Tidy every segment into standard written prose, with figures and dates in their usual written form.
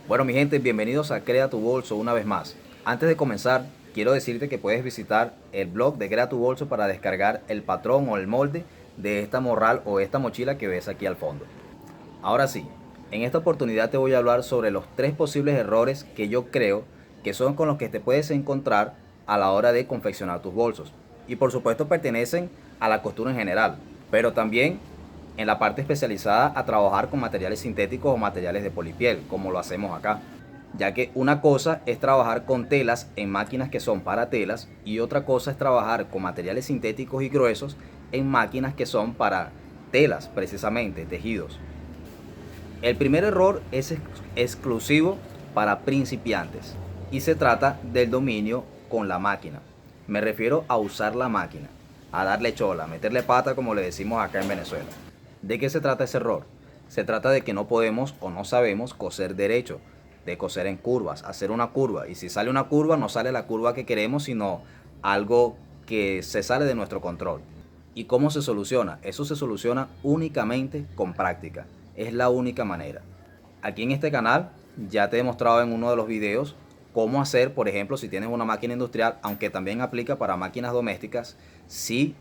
Bueno, mi gente, bienvenidos a Crea tu Bolso una vez más. Antes de comenzar, quiero decirte que puedes visitar el blog de Crea tu Bolso para descargar el patrón o el molde de esta morral o esta mochila que ves aquí al fondo. Ahora sí, en esta oportunidad te voy a hablar sobre los 3 posibles errores que yo creo que son con los que te puedes encontrar a la hora de confeccionar tus bolsos. Y por supuesto pertenecen a la costura en general, pero también en la parte especializada a trabajar con materiales sintéticos o materiales de polipiel, como lo hacemos acá. Ya que una cosa es trabajar con telas en máquinas que son para telas y otra cosa es trabajar con materiales sintéticos y gruesos en máquinas que son para telas, precisamente, tejidos. El primer error es exclusivo para principiantes y se trata del dominio con la máquina. Me refiero a usar la máquina, a darle chola, a meterle pata como le decimos acá en Venezuela. ¿De qué se trata ese error? Se trata de que no podemos o no sabemos coser derecho, de coser en curvas, hacer una curva. Y si sale una curva, no sale la curva que queremos, sino algo que se sale de nuestro control. ¿Y cómo se soluciona? Eso se soluciona únicamente con práctica. Es la única manera. Aquí en este canal ya te he mostrado en uno de los videos cómo hacer, por ejemplo, si tienes una máquina industrial, aunque también aplica para máquinas domésticas, si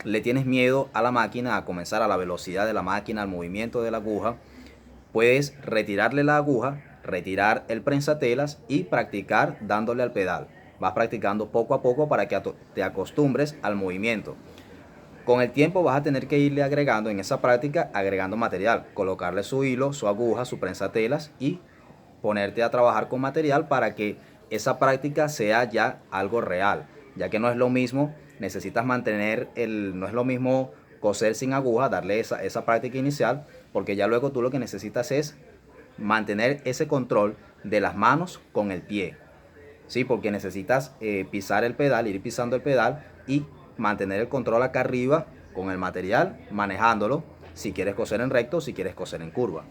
le tienes miedo a la máquina, a comenzar a la velocidad de la máquina, al movimiento de la aguja, puedes retirarle la aguja, retirar el prensatelas y practicar dándole al pedal. Vas practicando poco a poco para que te acostumbres al movimiento. Con el tiempo vas a tener que irle agregando en esa práctica, agregando material, colocarle su hilo, su aguja, su prensatelas y ponerte a trabajar con material para que esa práctica sea ya algo real, ya que no es lo mismo, necesitas mantener no es lo mismo coser sin aguja, darle esa práctica inicial, porque ya luego tú lo que necesitas es mantener ese control de las manos con el pie. Sí, porque necesitas pisar el pedal, ir pisando el pedal y mantener el control acá arriba con el material, manejándolo, si quieres coser en recto o si quieres coser en curva.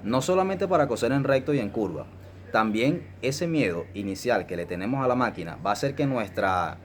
No solamente para coser en recto y en curva, también ese miedo inicial que le tenemos a la máquina va a hacer que nuestra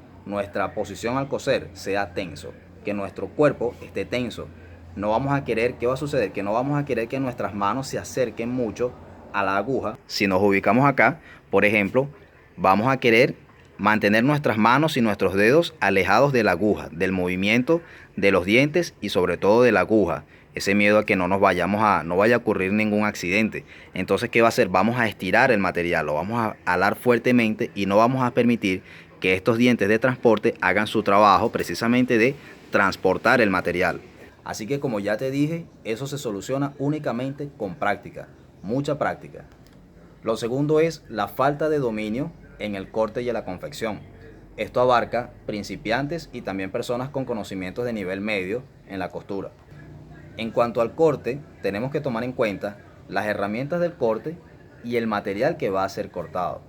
posición al coser sea tenso, que nuestro cuerpo esté tenso. No vamos a querer, ¿qué va a suceder? Que no vamos a querer que nuestras manos se acerquen mucho a la aguja. Si nos ubicamos acá, por ejemplo, vamos a querer mantener nuestras manos y nuestros dedos alejados de la aguja, del movimiento de los dientes y sobre todo de la aguja. Ese miedo a que no vaya a ocurrir ningún accidente. Entonces, ¿qué va a hacer? Vamos a estirar el material, lo vamos a alar fuertemente y no vamos a permitir que estos dientes de transporte hagan su trabajo precisamente de transportar el material. Así que como ya te dije, eso se soluciona únicamente con práctica, mucha práctica. Lo segundo es la falta de dominio en el corte y en la confección. Esto abarca principiantes y también personas con conocimientos de nivel medio en la costura. En cuanto al corte, tenemos que tomar en cuenta las herramientas del corte y el material que va a ser cortado.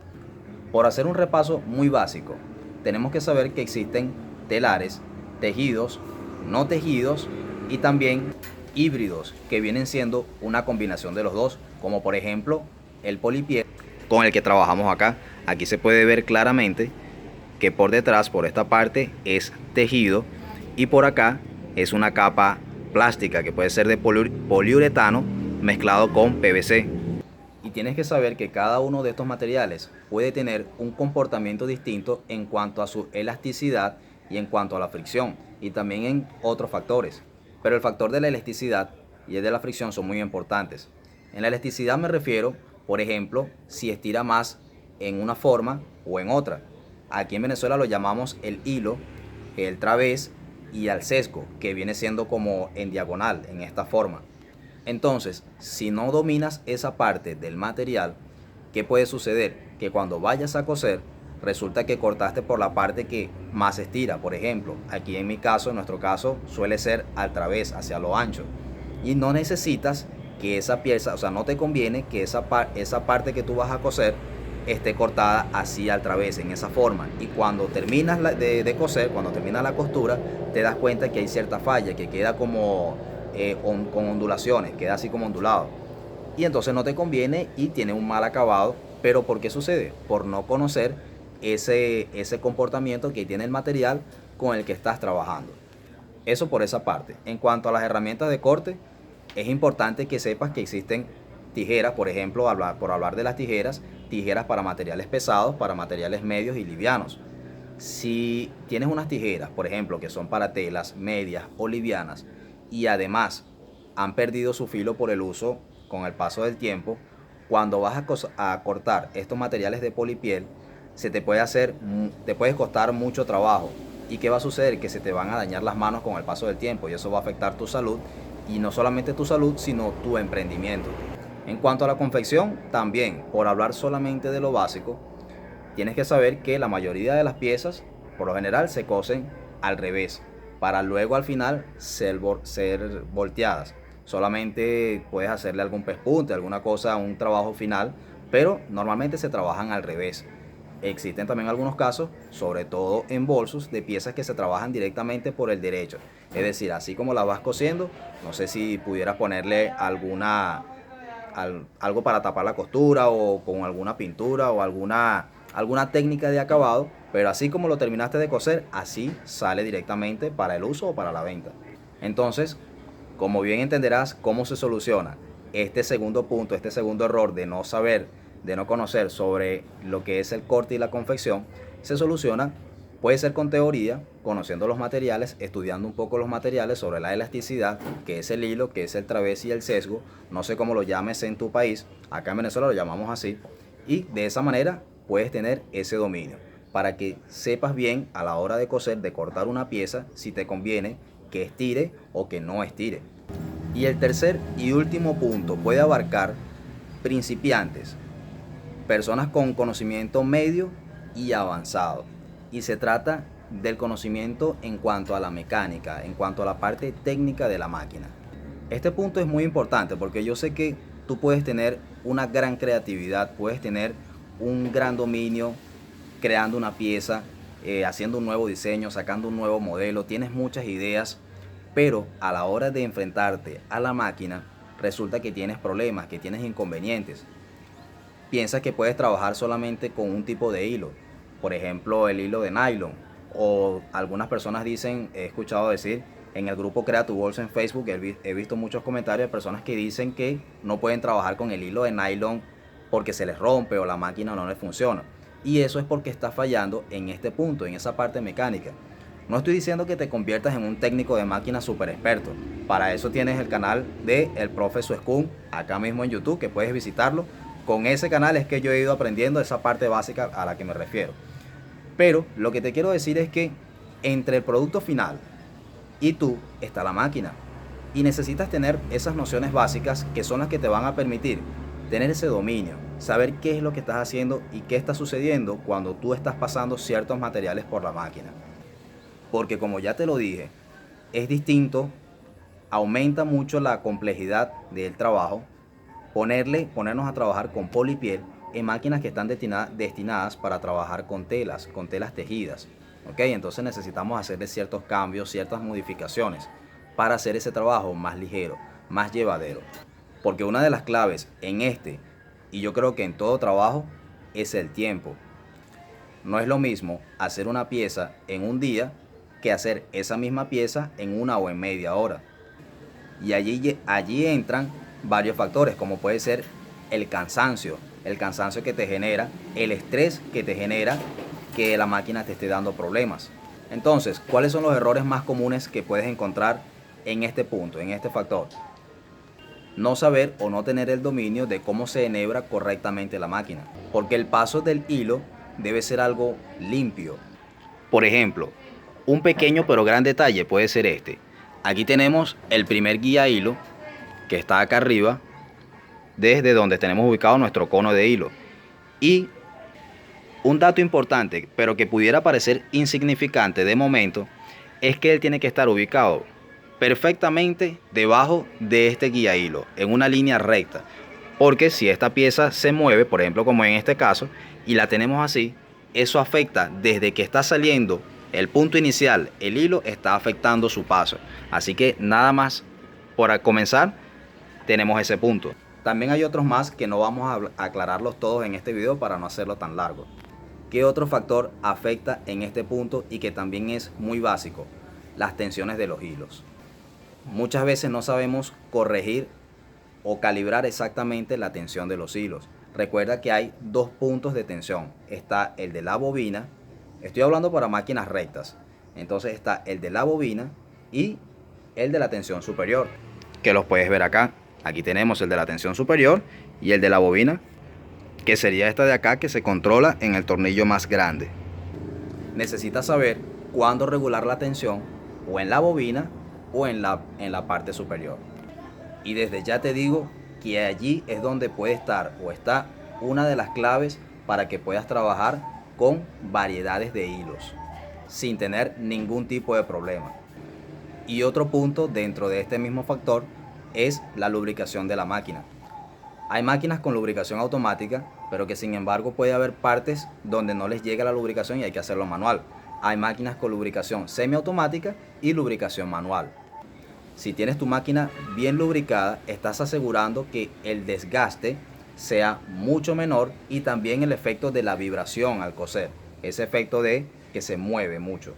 Por hacer un repaso muy básico, tenemos que saber que existen telares, tejidos, no tejidos y también híbridos, que vienen siendo una combinación de los dos, como por ejemplo el polipiel con el que trabajamos acá. Aquí se puede ver claramente que por detrás, por esta parte, es tejido y por acá es una capa plástica que puede ser de poliuretano mezclado con PVC. Y tienes que saber que cada uno de estos materiales puede tener un comportamiento distinto en cuanto a su elasticidad y en cuanto a la fricción y también en otros factores. Pero el factor de la elasticidad y el de la fricción son muy importantes. En la elasticidad me refiero, por ejemplo, si estira más en una forma o en otra. Aquí en Venezuela lo llamamos el hilo, el través y el sesgo, que viene siendo como en diagonal, en esta forma. Entonces, si no dominas esa parte del material, ¿qué puede suceder? Que cuando vayas a coser, resulta que cortaste por la parte que más estira. Por ejemplo, aquí en mi caso, en nuestro caso, suele ser al través, hacia lo ancho. Y no necesitas que esa pieza, o sea, no te conviene que esa parte que tú vas a coser esté cortada así al través, en esa forma. Y cuando terminas de coser, cuando terminas la costura, te das cuenta que hay cierta falla, que queda como con ondulaciones, queda así como ondulado. Y entonces no te conviene y tiene un mal acabado. ¿Pero por qué sucede? Por no conocer ese comportamiento que tiene el material con el que estás trabajando. Eso por esa parte. En cuanto a las herramientas de corte, es importante que sepas que existen tijeras, por ejemplo, por hablar de las tijeras, tijeras para materiales pesados, para materiales medios y livianos. Si tienes unas tijeras, por ejemplo, que son para telas medias o livianas y además han perdido su filo por el uso con el paso del tiempo, cuando vas a cortar estos materiales de polipiel, te puede costar mucho trabajo. ¿Y qué va a suceder? Que se te van a dañar las manos con el paso del tiempo y eso va a afectar tu salud, y no solamente tu salud, sino tu emprendimiento. En cuanto a la confección, también, por hablar solamente de lo básico, tienes que saber que la mayoría de las piezas, por lo general, se cosen al revés, para luego al final ser volteadas. Solamente puedes hacerle algún pespunte, alguna cosa, un trabajo final, pero normalmente se trabajan al revés. Existen también algunos casos, sobre todo en bolsos, de piezas que se trabajan directamente por el derecho. Es decir, así como la vas cosiendo, no sé si pudieras ponerle algo para tapar la costura o con alguna pintura o alguna técnica de acabado, pero así como lo terminaste de coser, así sale directamente para el uso o para la venta. Entonces, como bien entenderás cómo se soluciona este segundo punto, este segundo error de no saber, de no conocer sobre lo que es el corte y la confección, se soluciona, puede ser con teoría, conociendo los materiales, estudiando un poco los materiales sobre la elasticidad, que es el hilo, que es el través y el sesgo, no sé cómo lo llames en tu país, acá en Venezuela lo llamamos así, y de esa manera puedes tener ese dominio, para que sepas bien a la hora de coser, de cortar una pieza, si te conviene que estire o que no estire. Y el tercer y último punto puede abarcar principiantes, personas con conocimiento medio y avanzado. Y se trata del conocimiento en cuanto a la mecánica, en cuanto a la parte técnica de la máquina. Este punto es muy importante porque yo sé que tú puedes tener una gran creatividad, puedes tener un gran dominio creando una pieza, haciendo un nuevo diseño, sacando un nuevo modelo, tienes muchas ideas, pero a la hora de enfrentarte a la máquina resulta que tienes problemas, que tienes inconvenientes. Piensas que puedes trabajar solamente con un tipo de hilo, por ejemplo el hilo de nylon, o algunas personas dicen, he escuchado decir en el grupo Crea tu Bolso en Facebook, he visto muchos comentarios de personas que dicen que no pueden trabajar con el hilo de nylon porque se les rompe o la máquina no les funciona. Y eso es porque está fallando en este punto, en esa parte mecánica. No estoy diciendo que te conviertas en un técnico de máquina super experto. Para eso tienes el canal de El Profe Suescún, acá mismo en YouTube, que puedes visitarlo. Con ese canal es que yo he ido aprendiendo esa parte básica a la que me refiero. Pero lo que te quiero decir es que entre el producto final y tú está la máquina. Y necesitas tener esas nociones básicas que son las que te van a permitir tener ese dominio, saber qué es lo que estás haciendo y qué está sucediendo cuando tú estás pasando ciertos materiales por la máquina. Porque como ya te lo dije, es distinto, aumenta mucho la complejidad del trabajo, ponernos a trabajar con polipiel en máquinas que están destinadas para trabajar con telas tejidas. ¿Ok? Entonces necesitamos hacerle ciertos cambios, ciertas modificaciones para hacer ese trabajo más ligero, más llevadero. Porque una de las claves en este, y yo creo que en todo trabajo, es el tiempo. No es lo mismo hacer una pieza en un día que hacer esa misma pieza en una o en media hora. Y allí entran varios factores, como puede ser el cansancio que te genera, el estrés que te genera que la máquina te esté dando problemas. Entonces, ¿cuáles son los errores más comunes que puedes encontrar en este punto, en este factor? No saber o no tener el dominio de cómo se enhebra correctamente la máquina, porque el paso del hilo debe ser algo limpio. Por ejemplo, un pequeño pero gran detalle puede ser este. Aquí tenemos el primer guía hilo que está acá arriba, desde donde tenemos ubicado nuestro cono de hilo. Y un dato importante, pero que pudiera parecer insignificante de momento, es que él tiene que estar ubicado perfectamente debajo de este guía hilo, en una línea recta. Porque si esta pieza se mueve, por ejemplo como en este caso, y la tenemos así, eso afecta desde que está saliendo el punto inicial, el hilo está afectando su paso. Así que nada más, por comenzar, tenemos ese punto. También hay otros más que no vamos a aclararlos todos en este video para no hacerlo tan largo. ¿Qué otro factor afecta en este punto y que también es muy básico? Las tensiones de los hilos. Muchas veces no sabemos corregir o calibrar exactamente la tensión de los hilos. Recuerda que hay dos puntos de tensión. Está el de la bobina, estoy hablando para máquinas rectas. Entonces está el de la bobina y el de la tensión superior, que los puedes ver acá. Aquí tenemos el de la tensión superior y el de la bobina, que sería esta de acá, que se controla en el tornillo más grande. Necesitas saber cuándo regular la tensión o en la bobina o en la parte superior. Y desde ya te digo que allí es donde puede estar o está una de las claves para que puedas trabajar con variedades de hilos sin tener ningún tipo de problema. Y otro punto dentro de este mismo factor es la lubricación de la máquina. Hay máquinas con lubricación automática, pero que sin embargo puede haber partes donde no les llega la lubricación y hay que hacerlo manual. Hay máquinas con lubricación semiautomática y lubricación manual. Si tienes tu máquina bien lubricada, estás asegurando que el desgaste sea mucho menor y también el efecto de la vibración al coser, ese efecto de que se mueve mucho.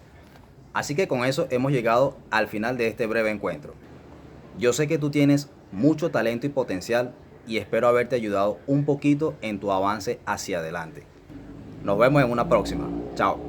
Así que con eso hemos llegado al final de este breve encuentro. Yo sé que tú tienes mucho talento y potencial y espero haberte ayudado un poquito en tu avance hacia adelante. Nos vemos en una próxima. Chao.